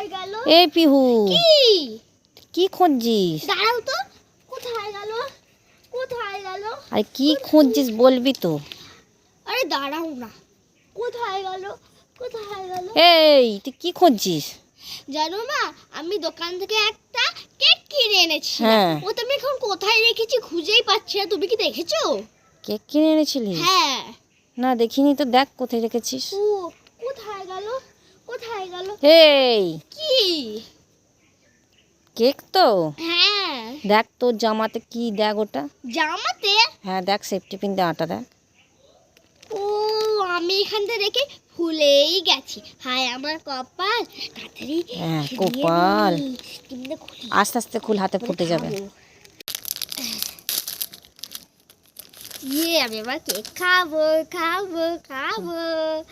কোথায় গেল? এই পিহু, কি কি খুঁজছিস? দাঁড়াও তো, কোথায় গেল? কোথায় গেল? আরে কি খুঁজছিস বলবি তো? আরে দাঁড়াও না, কোথায় গেল? কোথায় গেল? এই তুই কি খুঁজছিস? জানো মা, আমি দোকান থেকে একটা কেক কিনে এনেছি। হ্যাঁ। ও তো আমি এখন কোথায় রেখেছি খুঁজেই পাচ্ছি না। তুমি কি দেখেছো? কেক কিনে এনেছিলিস? হ্যাঁ। না দেখিনি তো, দেখ কোথায় রেখেছিস। ও কোথায় গেল? কোথায় গেল? এই কি? কেক তো, হ্যাঁ। দেখ তোর জামাতে কি, দেখ ওটা। জামাতে? হ্যাঁ দেখ, সেফটি পিন দেওয়াটা দেখ। ও আমি এখান থেকে রেখে ভুলেই গেছি। হায় আমার কপাল। তাড়াতাড়ি হ্যাঁ, খেয়ে কপাল। নিই। কিন্তু খুলি। আস্তে আস্তে খুল, হাতে ফুটে যাবে। খাবো। আমি এবার কেক খাবো খাবো খাবো।